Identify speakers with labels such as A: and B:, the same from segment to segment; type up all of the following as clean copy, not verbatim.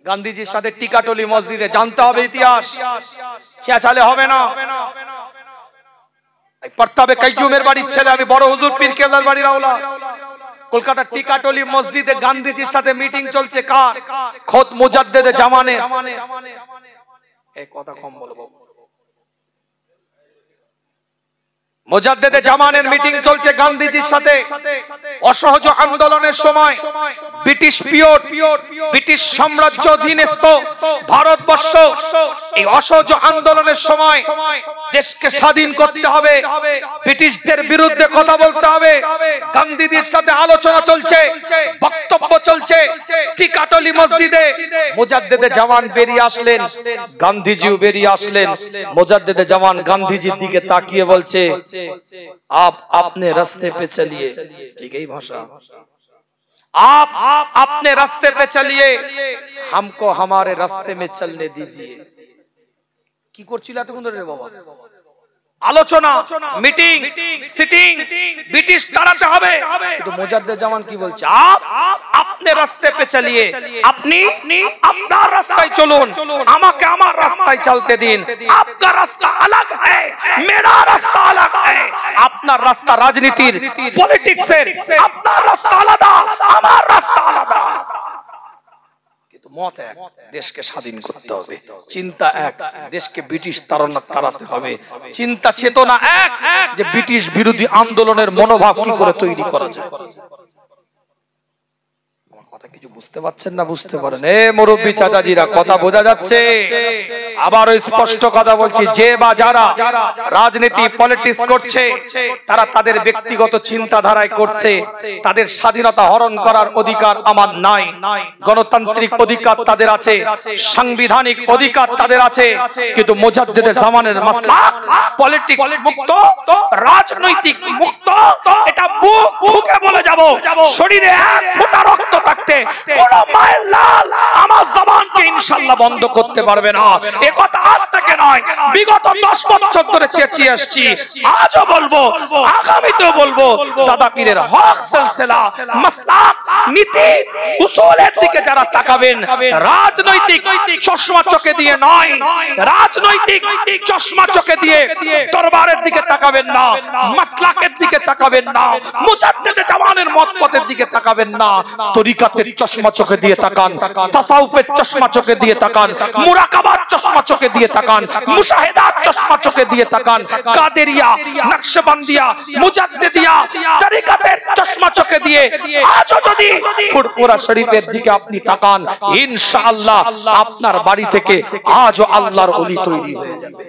A: গান্ধীজির সাথে টিকাটলি মসজিদে, জানতে হবে ইতিহাস, চেঁচালে হবে না। পড়তে হবে কাইয়ুমের বাড়ির ছেলে, আমি বড় হুজুর পীর কেবলার বাড়ির আওলাদ। কলকাতার টিকাটলি মসজিদে গান্ধীজির সাথে মিটিং চলছে, কার? খোদ মুজাদ্দেদে জামানে। এই কথা কম বলবো। মুজাদ্দেদে জামানের মিটিং চলছে গান্ধীজির সাথে। অসহযোগ আন্দোলনের সময় ব্রিটিশ পিরিয়ড, ব্রিটিশ সাম্রাজ্য অধীনস্থ ভারতবর্ষ, এই অসহযোগ আন্দোলনের সময় দেশকে স্বাধীন করতে হবে, ব্রিটিশদের বিরুদ্ধে কথা বলতে হবে। গান্ধীজির সাথে আলোচনা চলছে, বক্তব্য চলছে টিকাটলি মসজিদে। মুজাদ্দেদে জামান বেরিয়ে আসলেন, গান্ধীজিও বেরিয়ে আসলেন। মুজাদ্দেদে জামান গান্ধীজির দিকে তাকিয়ে বলছে, आप अपने रास्ते पे चलिए। ठीक है भाषा, आप अपने रास्ते पे चलिए, हमको हमारे रास्ते में चलने दीजिए। কি করছিল এতক্ষণ ধরে বাবা? আলোচনা, মিটিং, সিটিং, ব্রিটিশ তাড়াতে হবে। কিন্তু মুজাদ্দেদ জামান কি বলছে? आप अपने रास्ते पे चलिए, আপনি আপনার রাস্তায় চলুন, আমাকে আমার রাস্তায় চলতে দিন। आपका रास्ता अलग है, मेरा रास्ता अलग है। আপনার রাস্তা রাজনীতির, পলিটিক্সের, আপনার রাস্তা আলাদা, আমার রাস্তা আলাদা। কিন্তু মত এক, দেশকে স্বাধীন করতে হবে। চিন্তা এক, দেশকে ব্রিটিশ তাড়াতে হবে। চিন্তা চেতনা এক, যে ব্রিটিশ বিরোধী আন্দোলনের মনোভাব কি করে তৈরি করা যায়। কিছু বুঝতে পারছেন না? বুঝতে পারেন? এ মুরব্বী চাচাজিরা, কথা বোঝা যাচ্ছে? আবার স্পষ্ট কথা বলছি, যে বা যারা রাজনীতি পলিটিক্স করছে, তারা তাদের ব্যক্তিগত চিন্তাধারায় করছে। তাদের স্বাধীনতা হরণ করার অধিকার আমার নাই। গণতান্ত্রিক অধিকার তাদের আছে, সাংবিধানিক অধিকার তাদের আছে। কিন্তু মুজাদ্দেদে জামানের মাসলাক পলিটিক্স মুক্ত, রাজনৈতিক মুক্ত। এটা বুক বুকে বলে যাব, শরীরে এক ফোঁটা রক্ত থাকতে কোন মায়ের লাল আমার জবানকে ইনশাআল্লাহ বন্ধ করতে পারবে না। এই কথা আজ থেকে নয়, বিগত 10 বছর ধরে চেঁচিয়ে আসছি, আজও বলবো, আগামীতেও বলবো। দাদা পীরের হক সিলসিলা, মাসলাক, নীতি, উসুলের দিকে যারা তাকাবেন, রাজনৈতিক চশমা চোখে দিয়ে নয়, রাজনৈতিক চশমা চোখে দিয়ে দরবারের দিকে তাকাবেন না, মাসলাকের দিকে তাকাবেন না, মুজাদ্দেদে জামানের মতপথের দিকে তাকাবেন না। তরিকাতের চশমা চোখে দিয়ে তাকান, তাসাউফের চশমা চোখে দিয়ে তাকান, মুরাকাবার চশমা চোখে দিয়ে তাকান, মুশাহিদাত চশমা চোখে দিয়ে তাকান, কাদেরিয়া, নকশবন্দিয়া, মুজাদ্দিদিয়া তরিকাতের চশমা চোখে দিয়ে আজও যদি ফুরফুরা শরীফের দিকে আপনি তাকান, ইনশাআল্লাহ আপনার বাড়ি থেকে আজও আল্লাহর ওলি তৈরি হয়ে যাবে।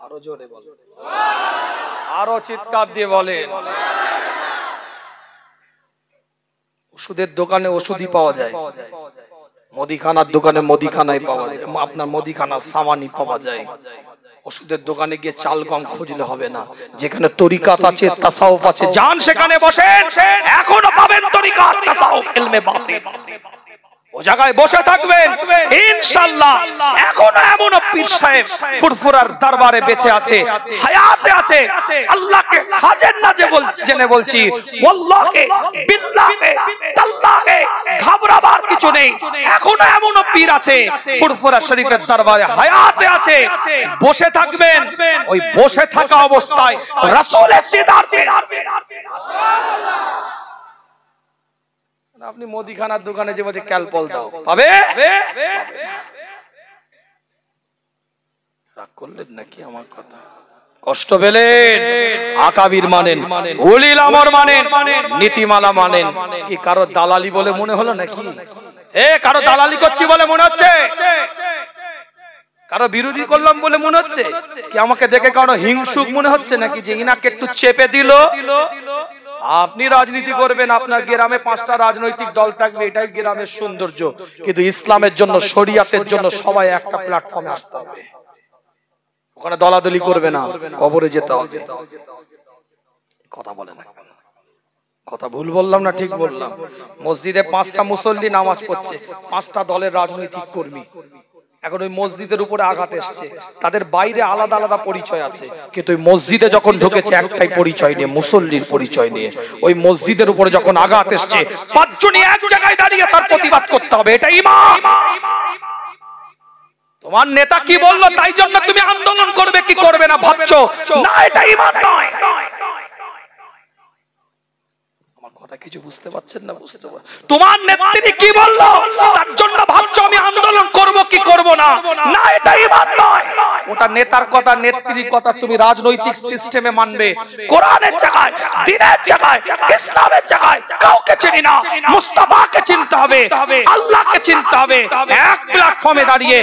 A: আরো জোরে বলেন, আরো চিৎকার দিয়ে বলেন। ওষুধের দোকানে ওষুধই পাওয়া যায়, মুদিখানার দোকানে মুদিখানাই পাওয়া যায়, আপনার মুদিখানার সামানই পাওয়া যায়। ওষুধের দোকানে গিয়ে চাল গম খুঁজলে হবে না। যেখানে তরিকাত আছে, তাসাউফ আছে, যান সেখানে বসেন, এখনো পাবেন তরিকাত, তাসাউফ, ইলমে বাতিন। ও জায়গায় বসে থাকবেন ইনশাআল্লাহ। এখনো এমন পীর সাহেব ফুরফুরার দরবারে বেঁচে আছে, হায়াতে আছে। আল্লাহকে হাজের না জেনে বলছি, ওয়াল্লাহি বিল্লাহি তাল্লাহি, ঘাবড়াবার কিছু নেই। এখনো এমন পীর আছে ফুরফুরা শরীফের দরবারে হায়াতে আছে, বসে থাকবেন। ওই বসে থাকা অবস্থায় রাসূলের দিদার পেয়ে। আপনি মুদিখানার দোকানে যে বলছে ক্যালপল দাও, পাবে? রাগ করলেন নাকি আমার কথা? কষ্ট পেলেন? আকাবির মানেন, উলিল আমর মানেন, নীতিমালা মানেন। কি কারো দালালি বলে মনে হলো নাকি? কারো দালালি করছি বলে মনে হচ্ছে? কারো বিরোধী করলাম বলে মনে হচ্ছে? কি আমাকে দেখে কারো হিংসুক মনে হচ্ছে নাকি, যে ইনাকে একটু চেপে দিল? আপনি রাজনীতি করবেন, আপনার গ্রামে 5টা রাজনৈতিক দল থাকবে, এটাই গ্রামের সৌন্দর্য। কিন্তু ইসলামের জন্য, শরিয়াতের জন্য সবাই একটা প্ল্যাটফর্মে আসতে হবে। ওখানে দলাদলি করবে না, কবরে যেতে হবে। কথা বলে না, কথা ভুল বললাম না ঠিক বললাম? মসজিদে 5টা মুসল্লি নামাজ পড়ছে, 5টা দলের রাজনৈতিক কর্মী। এখন ওই মসজিদের উপরে আঘাত এসছে, তাদের বাইরে আলাদা আলাদা পরিচয় আছে, কিন্তু ওই মসজিদে যখন ঢুকেছে একটাই পরিচয় নিয়ে, মুসল্লির পরিচয় নিয়ে। ওই মসজিদের উপরে যখন আঘাত এসছে, পাঁচজনই এক জায়গায় দাঁড়িয়ে তার প্রতিবাদ করতে হবে, এটা ঈমান। তোমার নেতা কি বললো তাই জন্য তুমি আন্দোলন করবে কি করবে না ভাবছো, না, এটা ঈমান নয়। কথা কিছু বুঝতে পারছেন না? বুঝতে পারছেন? তোমার নেত্রী কি বললো তার জন্য ভাবছো আমি আন্দোলন করব কি করব না, না, এটা ঈমান নয়। ওটা নেতার কথা, নেত্রীর কথা তুমি রাজনৈতিক সিস্টেমে মানবে। কোরআনের জায়গায়, দ্বীনের জায়গায়, ইসলামের জায়গায় কাউকে চিনি না, মুস্তাফাকে চিনতে হবে, আল্লাহকে চিনতে হবে। এক প্ল্যাটফর্মে দাঁড়িয়ে,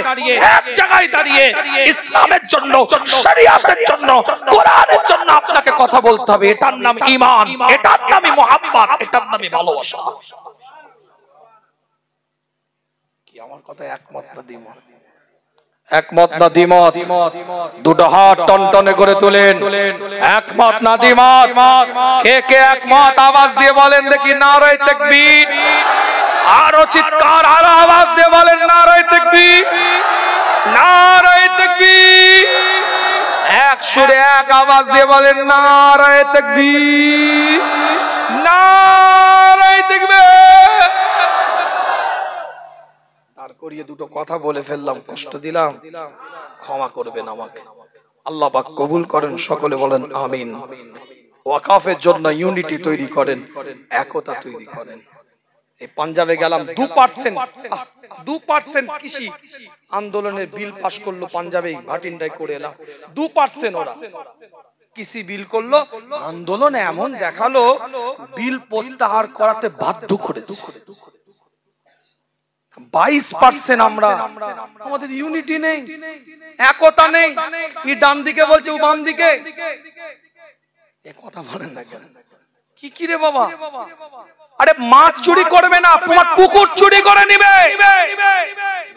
A: এক জায়গায় দাঁড়িয়ে ইসলামের জন্য, শরিয়াতের জন্য, কোরআনের জন্য আপনাকে কথা বলতে হবে। এটার নাম ঈমান, এটার নামই মুহাব্বত, এটার নামই ভালোবাসা। কি আমার কথা একমত না দ্বিমত? একমত না দ্বিমত? দুটো হাত টনটনে করে তোলেন। একমত না দ্বিমত? কে কে একমত আওয়াজ দিয়ে বলেন দেখি, নারায়ে তাকবীর। আরো চিৎকার, আরো আওয়াজ দিয়ে বলেন নারায়ে তাকবীর, নারায়ে তাকবীর। এক সুরে এক আওয়াজ দিয়ে বলেন নারায়ে তাকবীর, নারায়ে তাকবীর। আর করিয়ে দুটো কথা বলে ফেললাম, কষ্ট দিলাম, ক্ষমা করবেন আমাকে, আল্লাহ পাক কবুল করেন। সকলে বলেন আমিন। ওয়াকাফের জন্য ইউনিটি তৈরি করেন, একতা তৈরি করেন। এই পাঞ্জাবে গেলাম, 2% কৃষি আন্দোলনের বিল পাশ করলো পাঞ্জাবে, ভাটিন্ডায় করে এলাম। 2% ওরা কৃষি বিল করলো, আন্দোলন এমন দেখালো বিল প্রত্যাহার করাতে বাধ্য করেছে। 22% আমরা, আমাদের ইউনিটি নেই, একতা নেই। ই ডান দিকে বলছে, ও বাম দিকে। এ কথা বলেন না কেন? কি রে বাবা? আরে মাছ চুরি করবে না, তোমার পুকুর চুরি করে নিবে।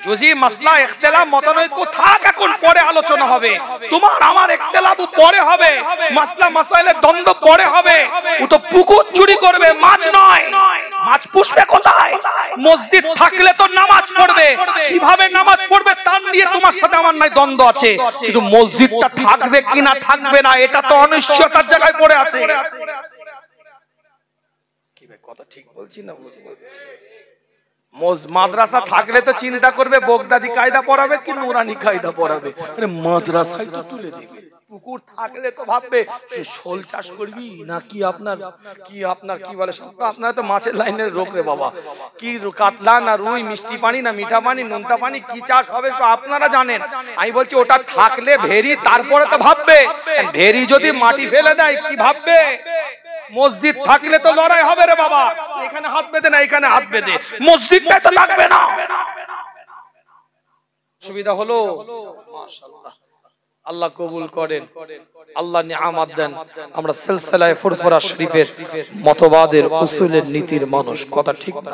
A: যদি মাসলা ইখতিলাফ মতানৈক্য থাক, এখন পরে আলোচনা হবে। তোমার আমার ইখতিলাফ পরে হবে, মাসলা মাসাইলে দ্বন্দ্ব পরে হবে। ও তো পুকুর চুরি করবে, মাছ নয়। মাছ পুষবে কোথায়? মসজিদ থাকলে তো নামাজ পড়বে, কিভাবে নামাজ পড়বে তার নিয়ে তোমার সাথে আমার নাই দ্বন্দ্ব আছে, কিন্তু মসজিদটা থাকবে কিনা থাকবে না এটা তো অনিশ্চয়তার জায়গায় পড়ে আছে। কথা ঠিক বলছি না? মাদ্রাসা থাকলে তো চিন্তা করবে বগদাদি কায়দা পড়াবে কি নুরানি কায়দা পড়াবে, মাদ্রাসায় তো তুলে দিবে। পুকুর থাকলে তো ভাববে শোল চাষ করবি না কি, আপনার কি বলে সব, আপনারা তো মাছের লাইনের লোক রে বাবা, কি কাতলা না রুই, মিষ্টি পানি না মিঠা পানি, নোনতা পানি, কি চাষ হবে সব আপনারা জানেন। আমি বলছি ওটা থাকলে ভেরি, তারপরে তো ভাববে। ভেরি যদি মাটি ফেলে দেয় কি ভাববে? মসজিদ থাকলে তো লড়াই হবে রে বাবা, এখানে হাত বেঁধে না এখানে হাত বেঁধে, মসজিদটাই তো লাগবে না। সুবিধা হলো? মাশাআল্লাহ, আল্লাহ কবুল করেন, আল্লাহ নিয়ামত দেন। আমরা সিলসিলায়ে ফুরফুরা শরীফের মতবাদের উসুলের নীতির মানুষ, কথা ঠিক না?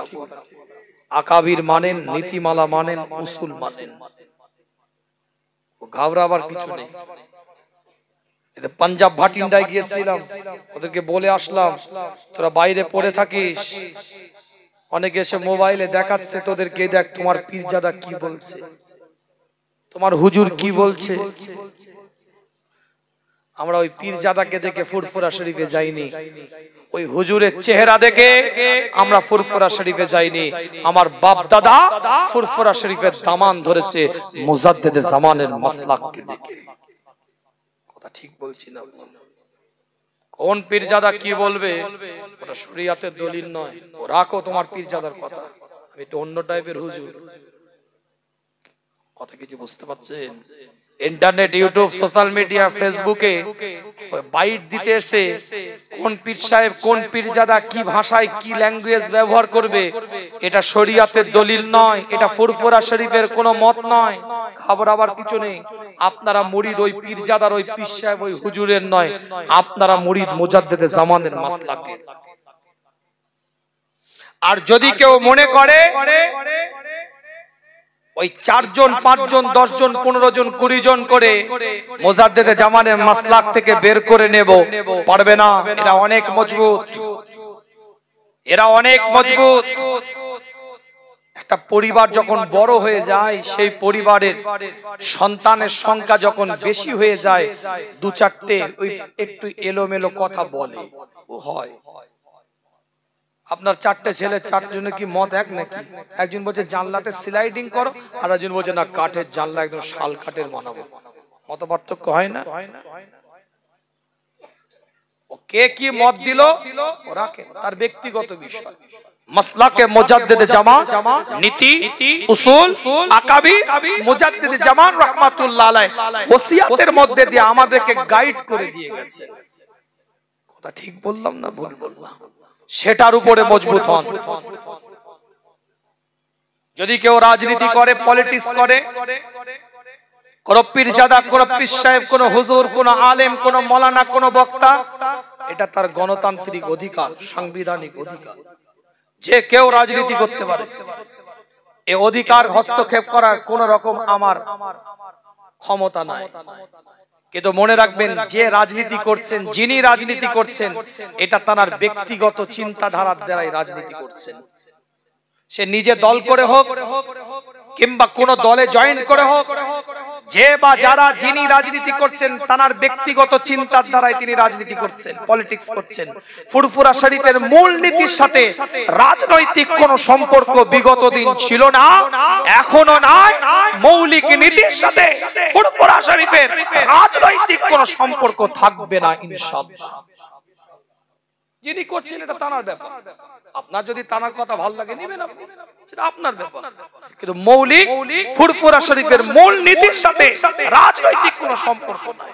A: আকাবির মানেন, নীতিমালা মানেন, উসুল মানেন, ঘাবড়াবার কিছু নেই। পাঞ্জাব ভাটিন্ডায় গিয়েছিলাম, ওদেরকে বলে আসলাম তোরা বাইরে পড়ে থাকিস। অনেকে এসে মোবাইলে দেখাচ্ছে তোদেরকে, দেখ তোমার পীরজাদা কি বলছে, তোমার হুজুর কি বলছে। আমরা ওই পীরজাদাকে দেখে ফুরফুরা শরীফে যাইনি, ওই হুজুরের চেহারা দেখে আমরা ফুরফুরা শরীফে যাইনি। আমার বাপ দাদা ফুরফুরা শরীফের দামান ধরেছে মুজাদ্দিদে জামানের মাসলাককে দেখে। ঠিক বলছি না? কোন পীরজাদা কি বলবে ওটা শরিয়াতের দলিল নয়, ও রাখো তোমার পীরজাদার কথা। আমি একটু অন্য টাইপের হুজুর, কথা কিছু বুঝতে পারছেন? ইন্টারনেট, ইউটিউব, সোশ্যাল মিডিয়া, ফেসবুকে বাইট দিতে এসে কোন পীর সাহেব, কোন পীরজাদা কি ভাষায় কি ল্যাঙ্গুয়েজ ব্যবহার করবে, এটা শরিয়াতের দলিল নয়, এটা ফুরফুরা শরীফের কোনো মত নয়। ঘাবড়াবার কিছু নেই। আপনারা মুরিদ ওই পীরজাদার, ওই পীর সাহেব, ওই হুজুরের নয়, আপনারা মুরিদ মুজাদ্দিদে জামানের মাসলাকের। আর যদি কেউ মনে করে ওই 4 জন 5 জন 10 জন 15 জন 20 জন করে মুজাদ্দিদে জামানের মাসলাক থেকে বের করে নেব, পারবে না। এরা অনেক মজবুত, এরা অনেক মজবুত। একটা পরিবার যখন বড় হয়ে যায়, সেই পরিবারের সন্তানের সংখ্যা যখন বেশি হয়ে যায়, দু চারটে ওই একটু এলোমেলো কথা বলে, ও হয়। আপনার চারটে ছেলে, চারজনে কি মত এক নাকি? একজন বলছে জানলাতে স্লাইডিং করো, আর একজন বলছে না কাঠের জানলা একদম শাল কাঠের বানাবো। মত পার্থক্য হয় না? কে কি মত দিল ওরা তার ব্যক্তিগত বিষয়। মাসলাকে মুজাদ্দিদ জামান, নীতি উসুল আকাবি মুজাদ্দিদ জামান রাহমাতুল্লাহ আলাইহি ওসিয়াতের মধ্যে দিয়ে আমাদেরকে গাইড করে দিয়ে গেছে। কথা ঠিক বললাম না ভুল বললাম? সেটার উপরে মজবুত হন। যদি কেউ রাজনীতি করে, পলিটিক্স করে, কোন পীরজাদা, কোন পীর সাহেব, কোন হুজুর, কোন আলেম, কোন মৌলানা, কোন বক্তা, এটা তার গণতান্ত্রিক অধিকার, সাংবিধানিক অধিকার। যে কেউ রাজনীতি করতে পারে, এই অধিকার হস্তক্ষেপ করার কোন রকম আমার ক্ষমতা নাই। কিন্তু মনে রাখবেন, যে রাজনীতি করছেন, যিনি রাজনীতি করছেন, এটা তার ব্যক্তিগত চিন্তাধারার দ্বারাই রাজনীতি করছেন। সে নিজে দল করে হোক কিংবা কোন দলে জয়েন করে হোক, যে বা যারা যিনি রাজনীতি করছেন তার ব্যক্তিগত চিন্তার দ্বারাই তিনি রাজনীতি করছেন, পলিটিক্স করছেন। ফুরফুরা শরীফের মূল নীতির সাথে রাজনৈতিক কোন সম্পর্ক বিগত দিন ছিল না, এখনো নাই। মৌলিক নীতির সাথে ফুরফুরা শরীফের রাজনৈতিক কোন সম্পর্ক থাকবে না ইনশাআল্লাহ। যিনি করছেন এটা তার ব্যাপার। আপনার যদি তার কথা ভালো লাগে নেবেন, সেটা আপনার ব্যাপার। কিন্তু মৌলিক ফুরফুরা শরীফের মূল নীতির সাথে রাজনৈতিক কোন সম্পর্ক নাই।